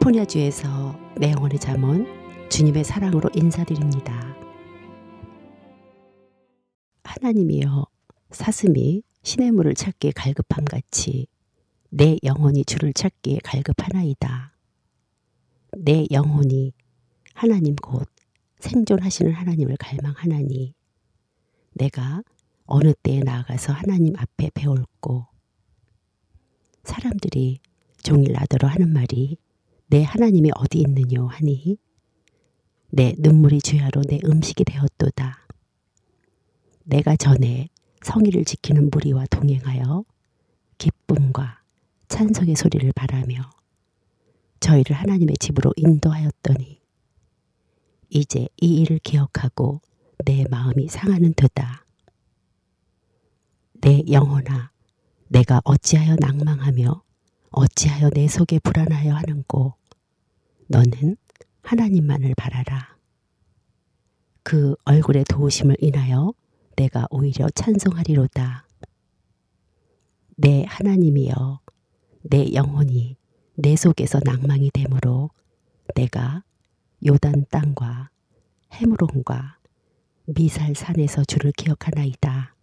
캘리포니아주에서 내 영혼의 잠언 주님의 사랑으로 인사드립니다. 하나님이여, 사슴이 시냇물을 찾기에 갈급함같이 내 영혼이 주를 찾기에 갈급하나이다. 내 영혼이 하나님 곧 생존하시는 하나님을 갈망하나니 내가 어느 때에 나아가서 하나님 앞에 배울고. 사람들이 종일 나더러 하는 말이 내 하나님이 어디 있느뇨 하니 내 눈물이 주야로 내 음식이 되었도다. 내가 전에 성의를 지키는 무리와 동행하여 기쁨과 찬송의 소리를 바라며 저희를 하나님의 집으로 인도하였더니 이제 이 일을 기억하고 내 마음이 상하는 터다. 내 영혼아, 내가 어찌하여 낭망하며 어찌하여 내 속에 불안하여 하는고. 너는 하나님만을 바라라. 그 얼굴의 도우심을 인하여 내가 오히려 찬송하리로다. 내 하나님이여, 내 영혼이 내 속에서 낭망이 되므로 내가 요단 땅과 헤므론과 미살 산에서 주를 기억하나이다.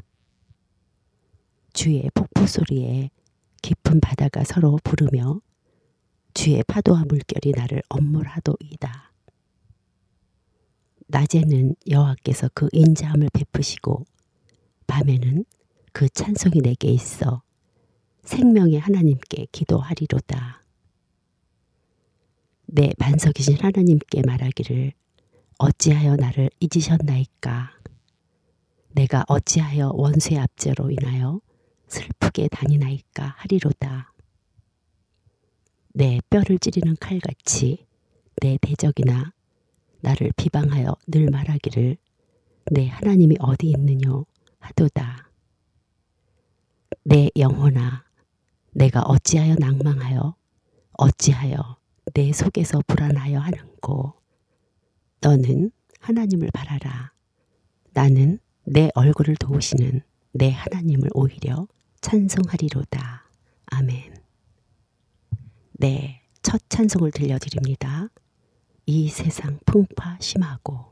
주의 폭포 소리에 깊은 바다가 서로 부르며 주의 파도와 물결이 나를 엄물하도이다. 낮에는 여호와께서 그 인자함을 베푸시고 밤에는 그 찬송이 내게 있어 생명의 하나님께 기도하리로다. 내 반석이신 하나님께 말하기를 어찌하여 나를 잊으셨나이까. 내가 어찌하여 원수의 압제로 인하여 슬프게 다니나이까 하리로다. 내 뼈를 찌르는 칼같이 내 대적이나 나를 비방하여 늘 말하기를 내 하나님이 어디 있느뇨 하도다. 내 영혼아, 내가 어찌하여 낭망하여 어찌하여 내 속에서 불안하여 하는고. 너는 하나님을 바라라. 나는 내 얼굴을 도우시는 내 하나님을 오히려 찬송하리로다. 아멘. 네, 첫 찬송을 들려드립니다. 이 세상 풍파 심하고.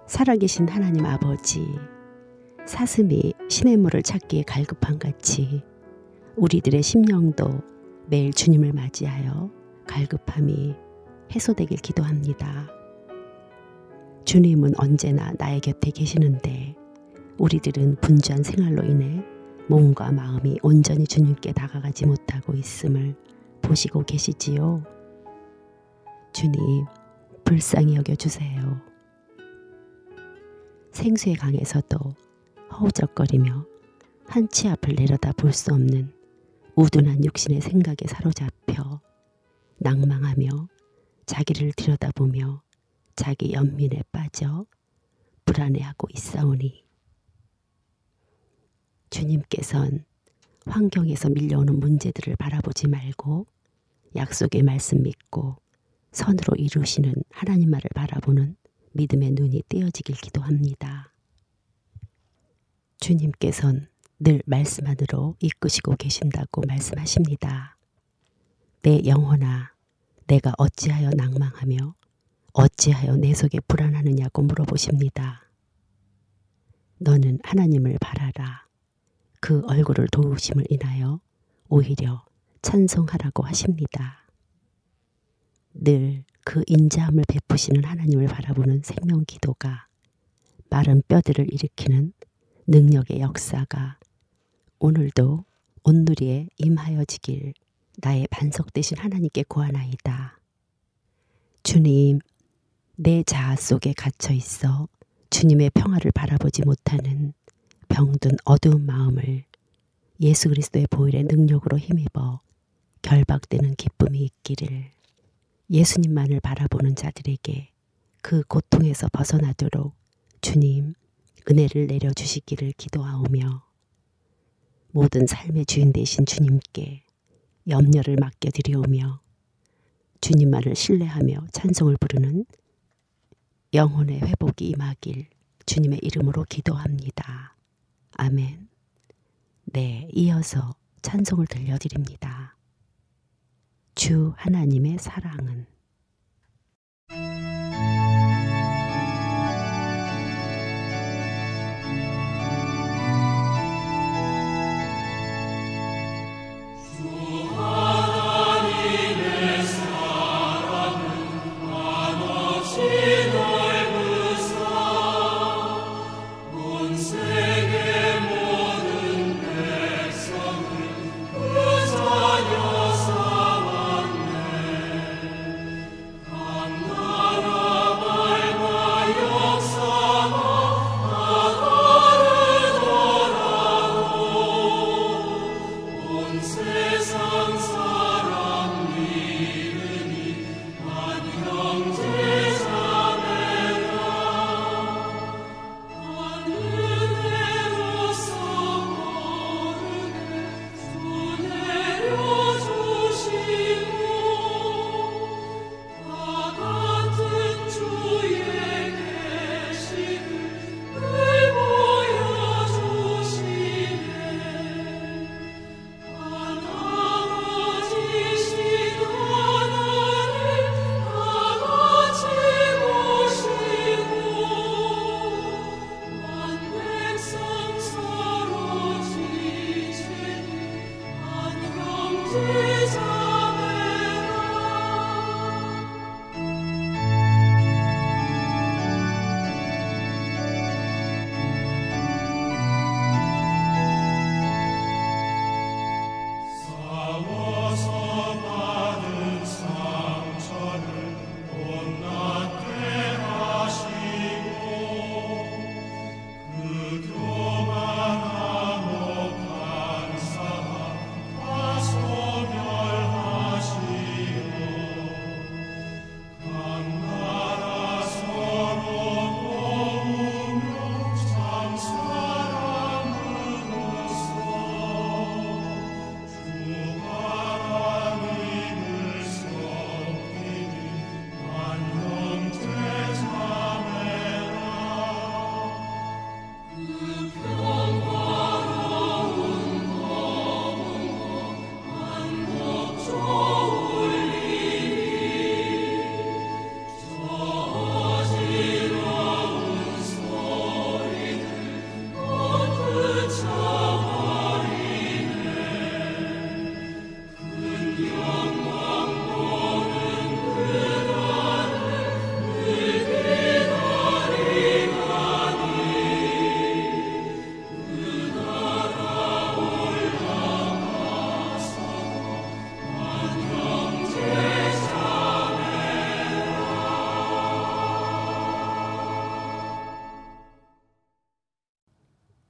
살아계신 하나님 아버지, 사슴이 시냇물을 찾기에 갈급한 같이 우리들의 심령도 매일 주님을 맞이하여 갈급함이 해소되길 기도합니다. 주님은 언제나 나의 곁에 계시는데 우리들은 분주한 생활로 인해 몸과 마음이 온전히 주님께 다가가지 못하고 있음을 보시고 계시지요. 주님, 불쌍히 여겨주세요. 생수의 강에서도 허우적거리며 한치 앞을 내려다 볼 수 없는 우둔한 육신의 생각에 사로잡혀 낭망하며 자기를 들여다보며 자기 연민에 빠져 불안해하고 있사오니 주님께선 환경에서 밀려오는 문제들을 바라보지 말고 약속의 말씀 믿고 선으로 이루시는 하나님만을 바라보는 믿음의 눈이 떼어지길 기도합니다. 주님께선 늘 말씀 안으로 이끄시고 계신다고 말씀하십니다. 내 영혼아, 내가 어찌하여 낭망하며 어찌하여 내 속에 불안하느냐고 물어보십니다. 너는 하나님을 바라라. 그 얼굴을 도우심을 인하여 오히려 찬송하라고 하십니다. 늘 그 인자함을 베푸시는 하나님을 바라보는 생명 기도가 마른 뼈들을 일으키는 능력의 역사가 오늘도 온누리에 임하여지길 나의 반석 되신 하나님께 구하나이다. 주님, 내 자아 속에 갇혀 있어 주님의 평화를 바라보지 못하는 병든 어두운 마음을 예수 그리스도의 보혈의 능력으로 힘입어 결박되는 기쁨이 있기를 예수님만을 바라보는 자들에게 그 고통에서 벗어나도록 주님 은혜를 내려주시기를 기도하오며 모든 삶의 주인 되신 주님께 염려를 맡겨드리오며 주님만을 신뢰하며 찬송을 부르는 영혼의 회복이 임하길 주님의 이름으로 기도합니다. 아멘. 네, 이어서 찬송을 들려드립니다. 주 하나님의 사랑은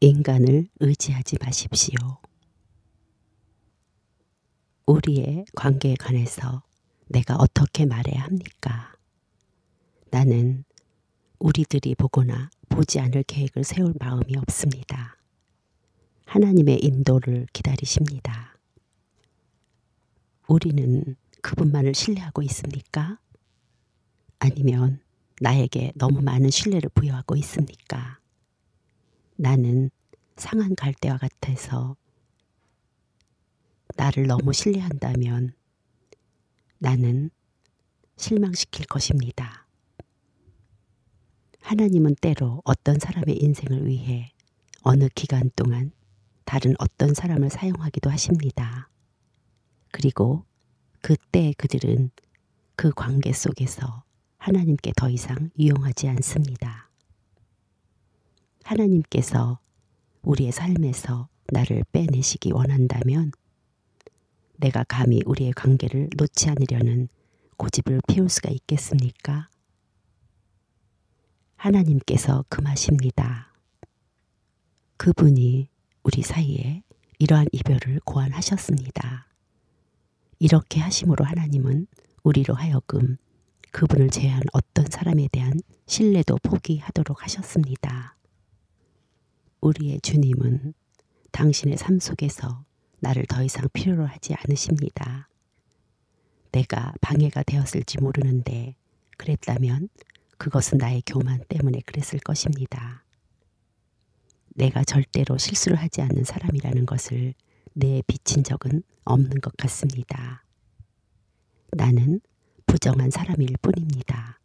인간을 의지하지 마십시오. 우리의 관계에 관해서 내가 어떻게 말해야 합니까? 나는 우리들이 보거나 보지 않을 계획을 세울 마음이 없습니다. 하나님의 인도를 기다리십니다. 우리는 그분만을 신뢰하고 있습니까? 아니면 나에게 너무 많은 신뢰를 부여하고 있습니까? 나는 상한 갈대와 같아서 나를 너무 신뢰한다면 나는 실망시킬 것입니다. 하나님은 때로 어떤 사람의 인생을 위해 어느 기간 동안 다른 어떤 사람을 사용하기도 하십니다. 그리고 그때 그들은 그 관계 속에서 하나님께 더 이상 유용하지 않습니다. 하나님께서 우리의 삶에서 나를 빼내시기 원한다면 내가 감히 우리의 관계를 놓지 않으려는 고집을 피울 수가 있겠습니까? 하나님께서 금하십니다. 그분이 우리 사이에 이러한 이별을 고안하셨습니다. 이렇게 하심으로 하나님은 우리로 하여금 그분을 제외한 어떤 사람에 대한 신뢰도 포기하도록 하셨습니다. 우리의 주님은 당신의 삶 속에서 나를 더 이상 필요로 하지 않으십니다. 내가 방해가 되었을지 모르는데 그랬다면 그것은 나의 교만 때문에 그랬을 것입니다. 내가 절대로 실수를 하지 않는 사람이라는 것을 뇌에 비친 적은 없는 것 같습니다. 나는 부정한 사람일 뿐입니다.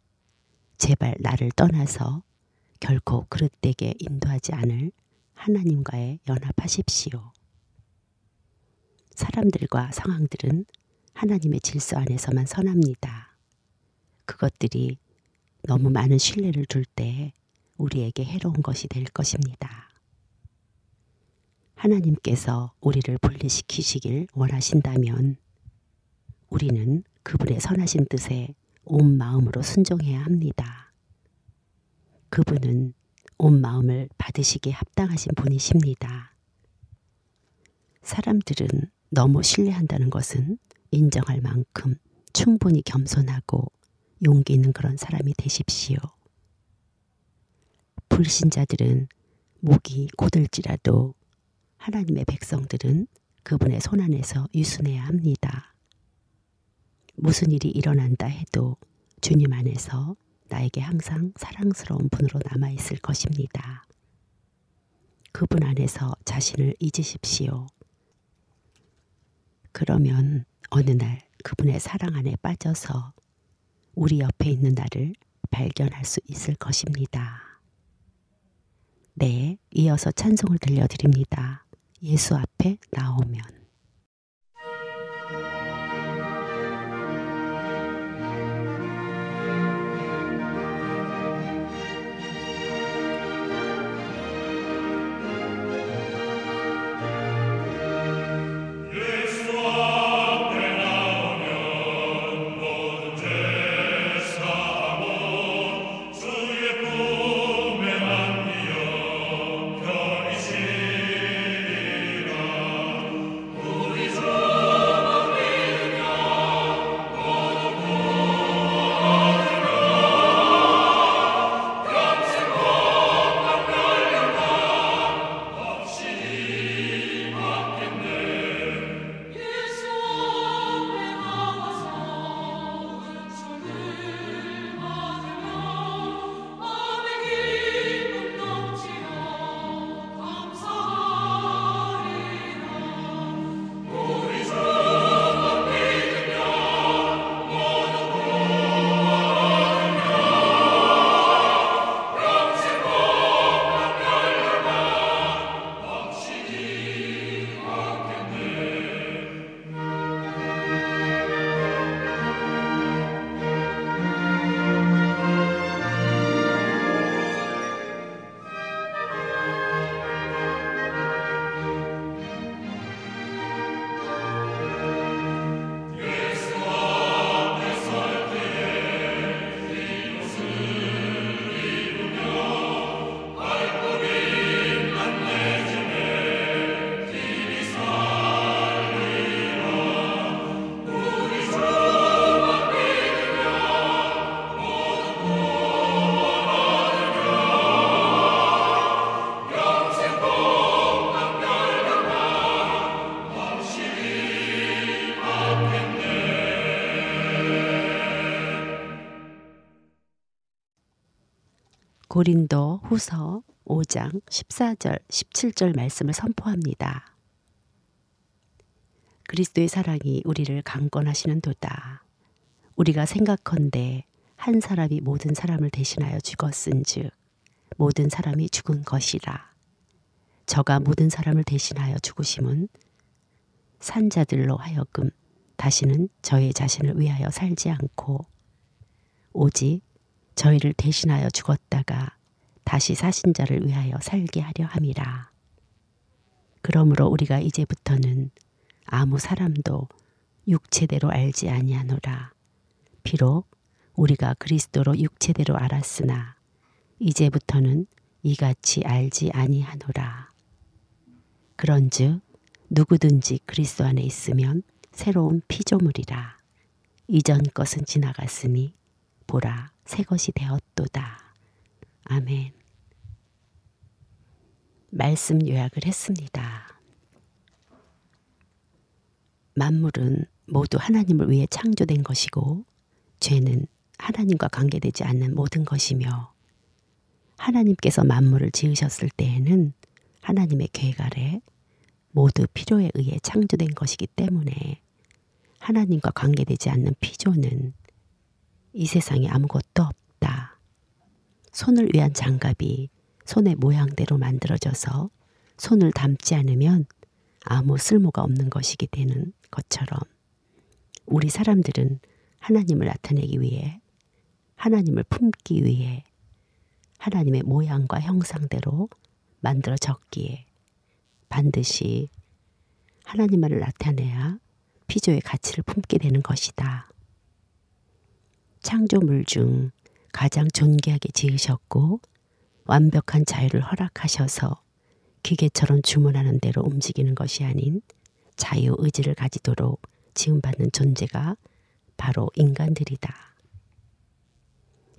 제발 나를 떠나서 결코 그릇되게 인도하지 않을 하나님과의 연합하십시오. 사람들과 상황들은 하나님의 질서 안에서만 선합니다. 그것들이 너무 많은 신뢰를 둘 때 우리에게 해로운 것이 될 것입니다. 하나님께서 우리를 분리시키시길 원하신다면 우리는 그분의 선하신 뜻에 온 마음으로 순종해야 합니다. 그분은 온 마음을 받으시기에 합당하신 분이십니다. 사람들은 너무 신뢰한다는 것은 인정할 만큼 충분히 겸손하고 용기 있는 그런 사람이 되십시오. 불신자들은 목이 고들지라도 하나님의 백성들은 그분의 손안에서 유순해야 합니다. 무슨 일이 일어난다 해도 주님 안에서 나에게 항상 사랑스러운 분으로 남아있을 것입니다. 그분 안에서 자신을 잊으십시오. 그러면 어느 날 그분의 사랑 안에 빠져서 우리 옆에 있는 나를 발견할 수 있을 것입니다. 네, 이어서 찬송을 들려드립니다. 예수 앞에 나오면. 고린도 후서 5장 14절 17절 말씀을 선포합니다. 그리스도의 사랑이 우리를 강권하시는도다. 우리가 생각컨대 한 사람이 모든 사람을 대신하여 죽었은즉 모든 사람이 죽은 것이라. 저가 모든 사람을 대신하여 죽으심은 산자들로 하여금 다시는 저의 자신을 위하여 살지 않고 오직 저희를 대신하여 죽었다가 다시 사신 자를 위하여 살게 하려 함이라. 그러므로 우리가 이제부터는 아무 사람도 육체대로 알지 아니하노라. 비록 우리가 그리스도로 육체대로 알았으나 이제부터는 이같이 알지 아니하노라. 그런즉 누구든지 그리스도 안에 있으면 새로운 피조물이라. 이전 것은 지나갔으니 보라 새 것이 되었도다. 아멘. 말씀 요약을 했습니다. 만물은 모두 하나님을 위해 창조된 것이고 죄는 하나님과 관계되지 않는 모든 것이며 하나님께서 만물을 지으셨을 때에는 하나님의 계획 아래 모두 필요에 의해 창조된 것이기 때문에 하나님과 관계되지 않는 피조는 이 세상에 아무것도 없다. 손을 위한 장갑이 손의 모양대로 만들어져서 손을 담지 않으면 아무 쓸모가 없는 것이게 되는 것처럼 우리 사람들은 하나님을 나타내기 위해 하나님을 품기 위해 하나님의 모양과 형상대로 만들어졌기에 반드시 하나님만을 나타내야 피조의 가치를 품게 되는 것이다. 창조물 중 가장 존귀하게 지으셨고 완벽한 자유를 허락하셔서 기계처럼 주문하는 대로 움직이는 것이 아닌 자유의지를 가지도록 지음받는 존재가 바로 인간들이다.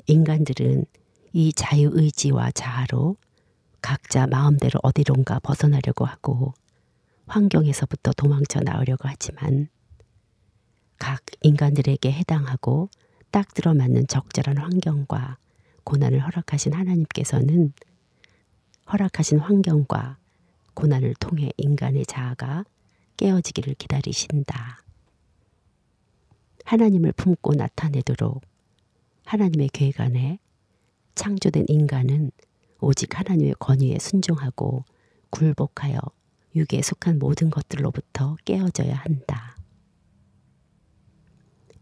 인간들은 이 자유의지와 자아로 각자 마음대로 어디론가 벗어나려고 하고 환경에서부터 도망쳐 나오려고 하지만 각 인간들에게 해당하고 딱 들어맞는 적절한 환경과 고난을 허락하신 하나님께서는 허락하신 환경과 고난을 통해 인간의 자아가 깨어지기를 기다리신다. 하나님을 품고 나타내도록 하나님의 계획 안에 창조된 인간은 오직 하나님의 권위에 순종하고 굴복하여 육에 속한 모든 것들로부터 깨어져야 한다.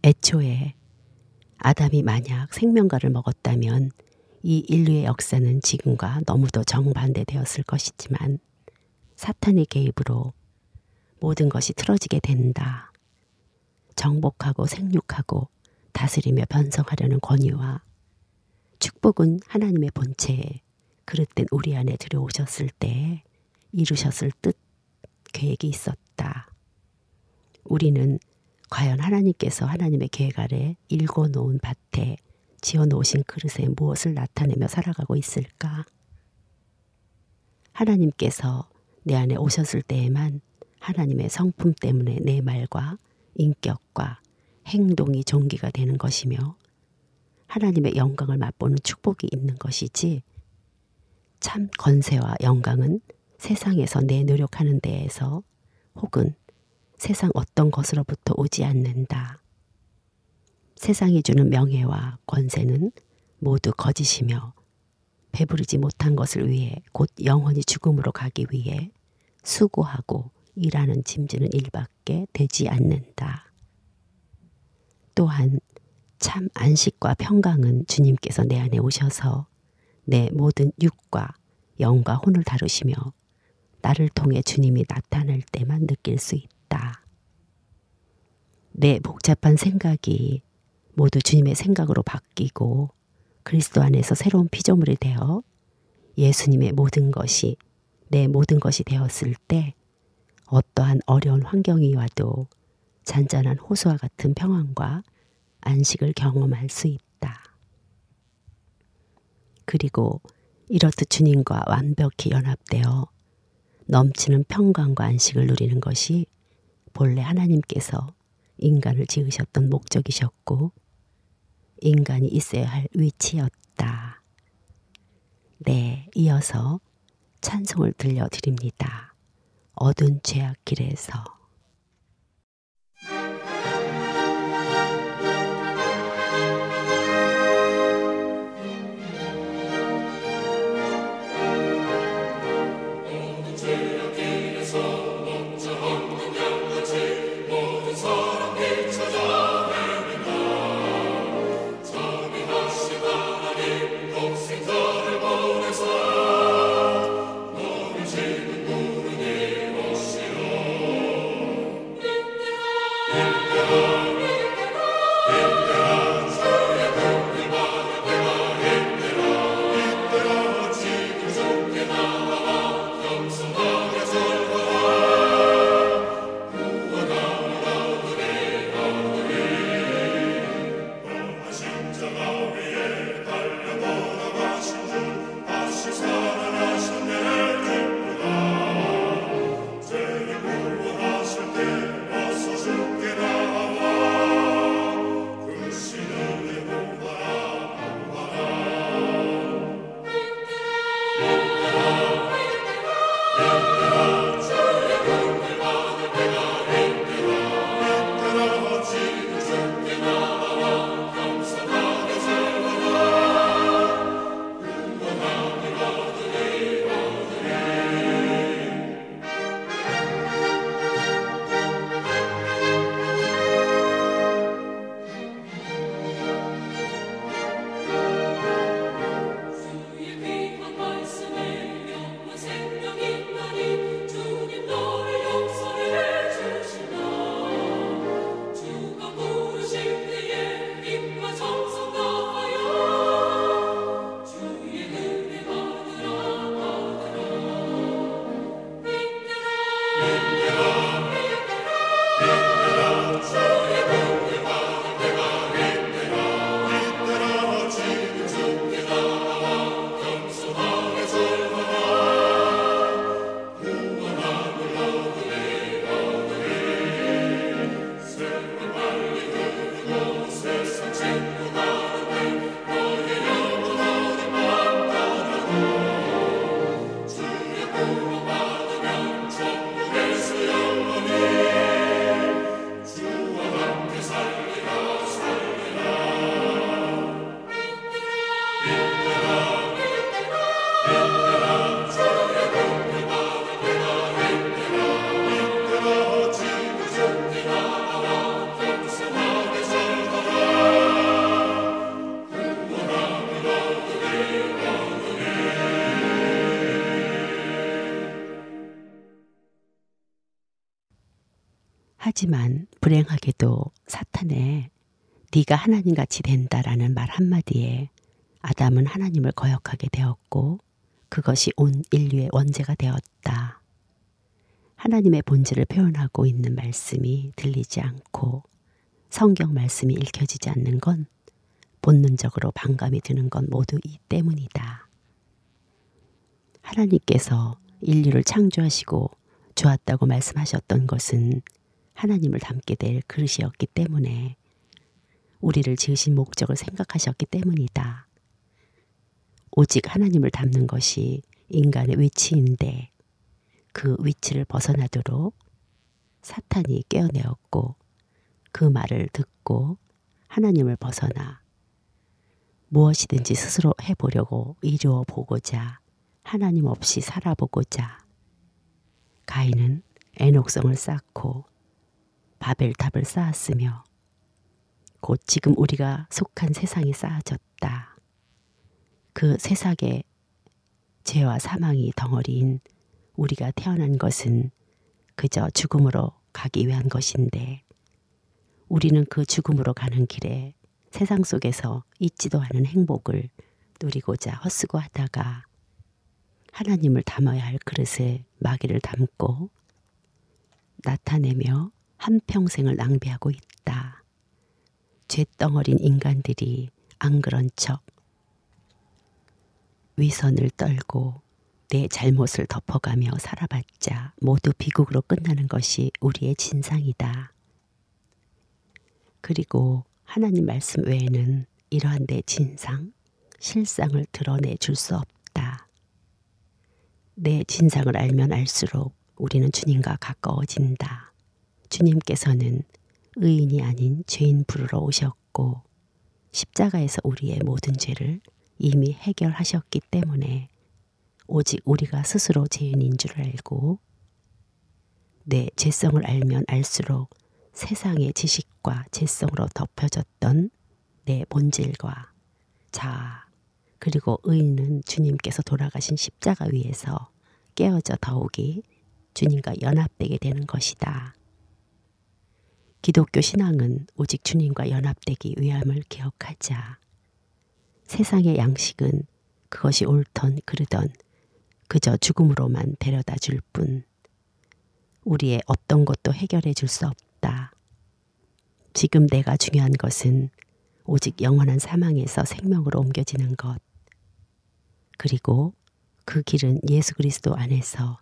애초에 아담이 만약 생명과를 먹었다면 이 인류의 역사는 지금과 너무도 정반대되었을 것이지만 사탄의 개입으로 모든 것이 틀어지게 된다. 정복하고 생육하고 다스리며 변성하려는 권위와 축복은 하나님의 본체에 그릇된 우리 안에 들여오셨을 때 이루셨을 뜻, 계획이 있었다. 우리는 과연 하나님께서 하나님의 계획 아래 일궈놓은 밭에 지어놓으신 그릇에 무엇을 나타내며 살아가고 있을까? 하나님께서 내 안에 오셨을 때에만 하나님의 성품 때문에 내 말과 인격과 행동이 존귀가 되는 것이며 하나님의 영광을 맛보는 축복이 있는 것이지 참 권세와 영광은 세상에서 내 노력하는 데에서 혹은 세상 어떤 것으로부터 오지 않는다. 세상이 주는 명예와 권세는 모두 거짓이며 배부르지 못한 것을 위해 곧 영원히 죽음으로 가기 위해 수고하고 일하는 짐지는 일밖에 되지 않는다. 또한 참 안식과 평강은 주님께서 내 안에 오셔서 내 모든 육과 영과 혼을 다루시며 나를 통해 주님이 나타날 때만 느낄 수 있다. 내 복잡한 생각이 모두 주님의 생각으로 바뀌고 그리스도 안에서 새로운 피조물이 되어 예수님의 모든 것이 내 모든 것이 되었을 때 어떠한 어려운 환경이 와도 잔잔한 호수와 같은 평안과 안식을 경험할 수 있다. 그리고 이렇듯 주님과 완벽히 연합되어 넘치는 평강과 안식을 누리는 것이 본래 하나님께서 인간을 지으셨던 목적이셨고 인간이 있어야 할 위치였다. 네, 이어서 찬송을 들려드립니다. 어두운 죄악길에서. 하지만 불행하게도 사탄의 네가 하나님같이 된다라는 말 한마디에 아담은 하나님을 거역하게 되었고 그것이 온 인류의 원죄가 되었다. 하나님의 본질을 표현하고 있는 말씀이 들리지 않고 성경 말씀이 읽혀지지 않는 건 본능적으로 반감이 드는 건 모두 이 때문이다. 하나님께서 인류를 창조하시고 좋았다고 말씀하셨던 것은 하나님을 닮게 될 그릇이었기 때문에 우리를 지으신 목적을 생각하셨기 때문이다. 오직 하나님을 닮는 것이 인간의 위치인데 그 위치를 벗어나도록 사탄이 깨어내었고 그 말을 듣고 하나님을 벗어나 무엇이든지 스스로 해보려고 이루어 보고자 하나님 없이 살아보고자 가인은 애녹성을 쌓고 바벨탑을 쌓았으며 곧 지금 우리가 속한 세상이 쌓아졌다. 그 세상의 죄와 사망이 덩어리인 우리가 태어난 것은 그저 죽음으로 가기 위한 것인데 우리는 그 죽음으로 가는 길에 세상 속에서 있지도 않은 행복을 누리고자 헛수고 하다가 하나님을 담아야 할 그릇에 마귀를 담고 나타내며 한평생을 낭비하고 있다. 죄덩어린 인간들이 안 그런 척 위선을 떨고 내 잘못을 덮어가며 살아봤자 모두 비극으로 끝나는 것이 우리의 진상이다. 그리고 하나님 말씀 외에는 이러한 내 진상, 실상을 드러내 줄 수 없다. 없다. 내 진상을 알면 알수록 우리는 주님과 가까워진다. 주님께서는 의인이 아닌 죄인 부르러 오셨고 십자가에서 우리의 모든 죄를 이미 해결하셨기 때문에 오직 우리가 스스로 죄인인 줄 알고 내 죄성을 알면 알수록 세상의 지식과 죄성으로 덮여졌던 내 본질과 자아 그리고 의인은 주님께서 돌아가신 십자가 위에서 깨어져 더욱이 주님과 연합되게 되는 것이다. 기독교 신앙은 오직 주님과 연합되기 위함을 기억하자. 세상의 양식은 그것이 옳던 그르던 그저 죽음으로만 데려다 줄 뿐 우리의 어떤 것도 해결해 줄 수 없다. 지금 내가 중요한 것은 오직 영원한 사망에서 생명으로 옮겨지는 것. 그리고 그 길은 예수 그리스도 안에서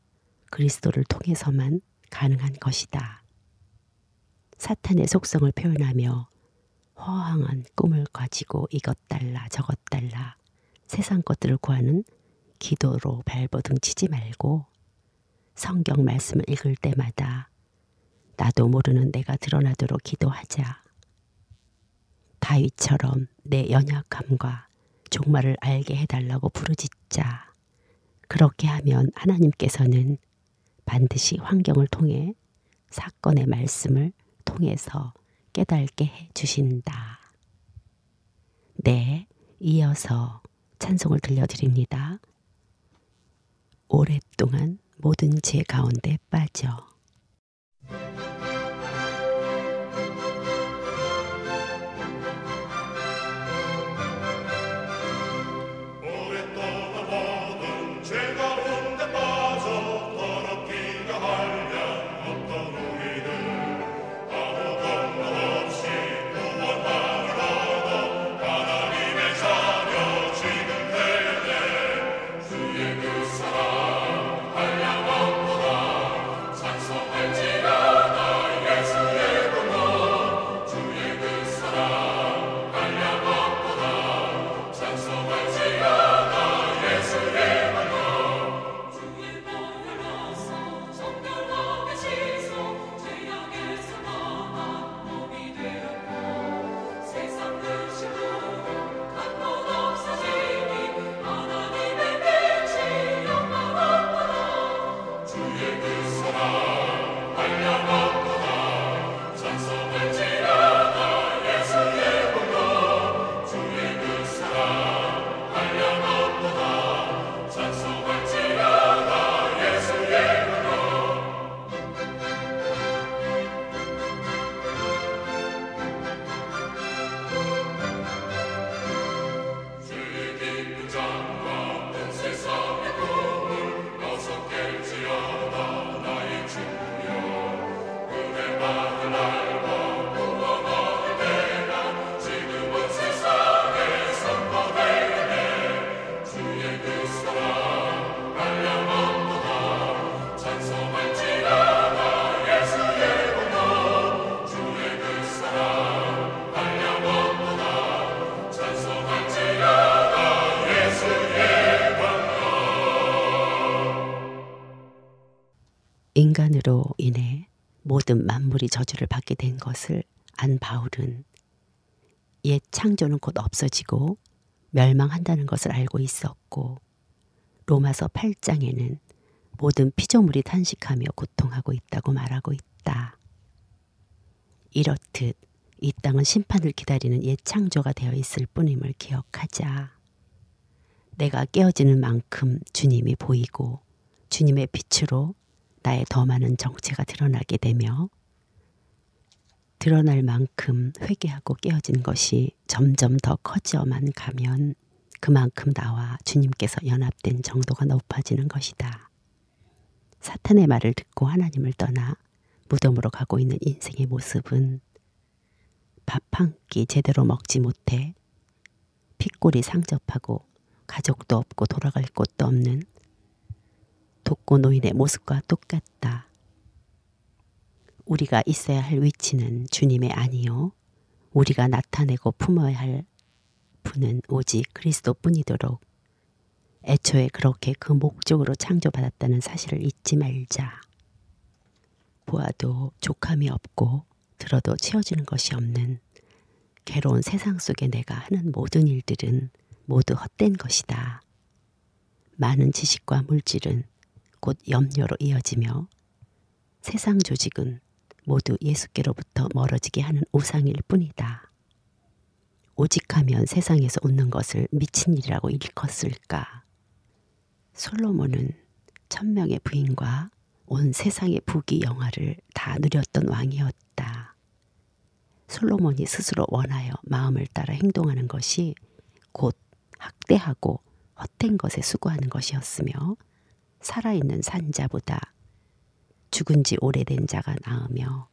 그리스도를 통해서만 가능한 것이다. 사탄의 속성을 표현하며 허황한 꿈을 가지고 이것 달라 저것 달라 세상 것들을 구하는 기도로 발버둥 치지 말고 성경 말씀을 읽을 때마다 나도 모르는 내가 드러나도록 기도하자. 다윗처럼 내 연약함과 종말을 알게 해달라고 부르짖자. 그렇게 하면 하나님께서는 반드시 환경을 통해 사건의 말씀을 통해서 깨닫게 해 주신다. 네, 이어서 찬송을 들려드립니다. 오랫동안 모든 죄 가운데 빠져. 인간으로 인해 모든 만물이 저주를 받게 된 것을 안 바울은 옛 창조는 곧 없어지고 멸망한다는 것을 알고 있었고 로마서 8장에는 모든 피조물이 탄식하며 고통하고 있다고 말하고 있다. 이렇듯 이 땅은 심판을 기다리는 옛 창조가 되어 있을 뿐임을 기억하자. 내가 깨어지는 만큼 주님이 보이고 주님의 빛으로 나의 더 많은 정체가 드러나게 되며 드러날 만큼 회개하고 깨어진 것이 점점 더 커져만 가면 그만큼 나와 주님께서 연합된 정도가 높아지는 것이다. 사탄의 말을 듣고 하나님을 떠나 무덤으로 가고 있는 인생의 모습은 밥 한 끼 제대로 먹지 못해 핏골이 상접하고 가족도 없고 돌아갈 곳도 없는 독거노인의 모습과 똑같다. 우리가 있어야 할 위치는 주님의 아니요 우리가 나타내고 품어야 할 분은 오직 그리스도뿐이도록 애초에 그렇게 그 목적으로 창조받았다는 사실을 잊지 말자. 보아도 족함이 없고 들어도 채워지는 것이 없는 괴로운 세상 속에 내가 하는 모든 일들은 모두 헛된 것이다. 많은 지식과 물질은 곧 염려로 이어지며 세상 조직은 모두 예수께로부터 멀어지게 하는 우상일 뿐이다. 오직하면 세상에서 얻는 것을 미친 일이라고 일컫을까. 솔로몬은 1000명의 부인과 온 세상의 부귀 영화를 다 누렸던 왕이었다. 솔로몬이 스스로 원하여 마음을 따라 행동하는 것이 곧 학대하고 헛된 것에 수고하는 것이었으며 살아있는 산자보다 죽은 지 오래된 자가 나으며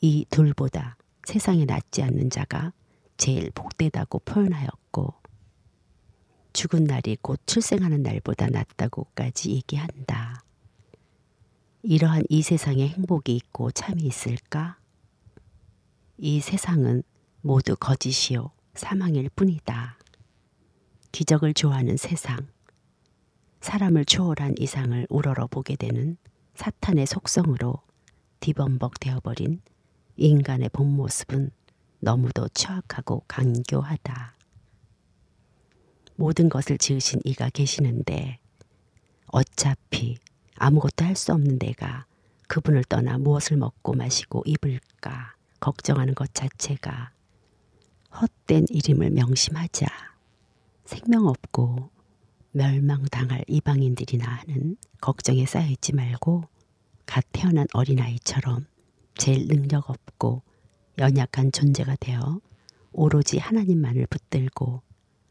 이 둘보다 세상에 낫지 않는 자가 제일 복되다고 표현하였고 죽은 날이 곧 출생하는 날보다 낫다고까지 얘기한다. 이러한 이 세상에 행복이 있고 참이 있을까? 이 세상은 모두 거짓이요 사망일 뿐이다. 기적을 좋아하는 세상, 사람을 초월한 이상을 우러러 보게 되는 사탄의 속성으로 뒤범벅 되어버린 인간의 본 모습은 너무도 추악하고 간교하다. 모든 것을 지으신 이가 계시는데 어차피 아무것도 할 수 없는 내가 그분을 떠나 무엇을 먹고 마시고 입을까 걱정하는 것 자체가 헛된 일임을 명심하자. 생명 없고 멸망당할 이방인들이나 하는 걱정에 쌓여있지 말고 갓 태어난 어린아이처럼 제일 능력 없고 연약한 존재가 되어 오로지 하나님만을 붙들고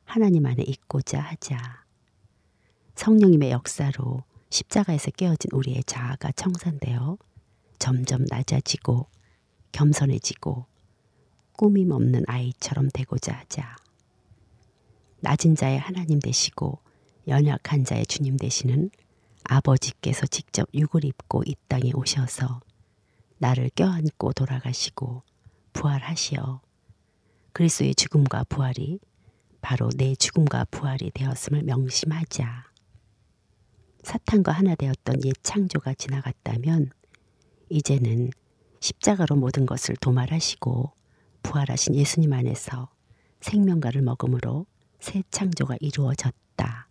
하나님 안에 있고자 하자. 성령님의 역사로 십자가에서 깨어진 우리의 자아가 청산되어 점점 낮아지고 겸손해지고 꾸밈 없는 아이처럼 되고자 하자. 낮은 자의 하나님 되시고 연약한 자의 주님 되시는 아버지께서 직접 육을 입고 이 땅에 오셔서 나를 껴안고 돌아가시고 부활하시어 그리스도의 죽음과 부활이 바로 내 죽음과 부활이 되었음을 명심하자. 사탄과 하나 되었던 옛 창조가 지나갔다면 이제는 십자가로 모든 것을 도말하시고 부활하신 예수님 안에서 생명과를 먹음으로 새 창조가 이루어졌다.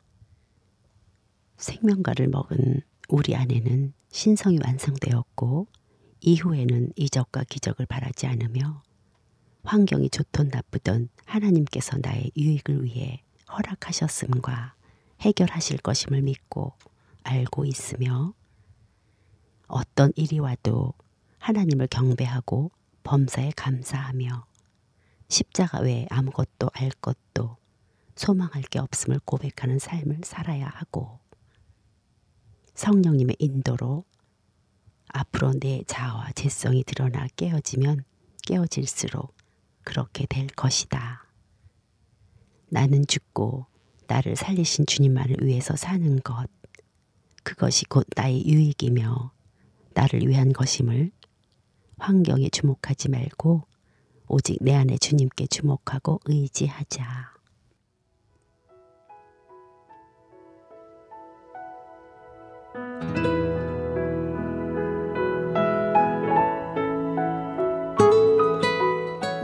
생명과를 먹은 우리 안에는 신성이 완성되었고 이후에는 이적과 기적을 바라지 않으며 환경이 좋든 나쁘든 하나님께서 나의 유익을 위해 허락하셨음과 해결하실 것임을 믿고 알고 있으며 어떤 일이 와도 하나님을 경배하고 범사에 감사하며 십자가 외에 아무것도 알 것도 소망할 게 없음을 고백하는 삶을 살아야 하고 성령님의 인도로 앞으로 내 자아와 재성이 드러나 깨어지면 깨어질수록 그렇게 될 것이다. 나는 죽고 나를 살리신 주님만을 위해서 사는 것, 그것이 곧 나의 유익이며 나를 위한 것임을 환경에 주목하지 말고 오직 내 안에 주님께 주목하고 의지하자.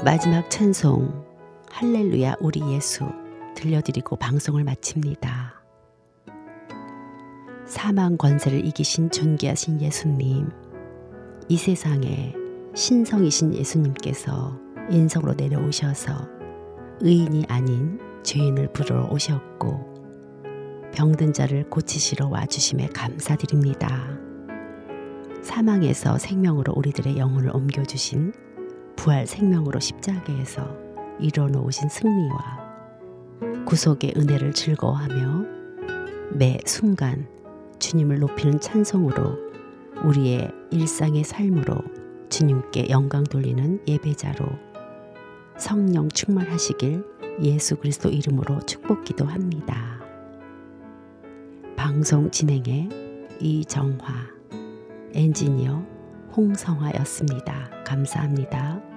마지막 찬송 할렐루야 우리 예수 들려드리고 방송을 마칩니다. 사망 권세를 이기신 존귀하신 예수님, 이 세상에 신성이신 예수님께서 인성으로 내려오셔서 의인이 아닌 죄인을 부르러 오셨고 병든 자를 고치시러 와주심에 감사드립니다. 사망에서 생명으로 우리들의 영혼을 옮겨주신 부활 생명으로 십자가에서 이뤄놓으신 승리와 구속의 은혜를 즐거워하며 매 순간 주님을 높이는 찬송으로 우리의 일상의 삶으로 주님께 영광 돌리는 예배자로 성령 충만하시길 예수 그리스도 이름으로 축복 기도합니다. 방송 진행의 이정화, 엔지니어 홍성화였습니다. 감사합니다.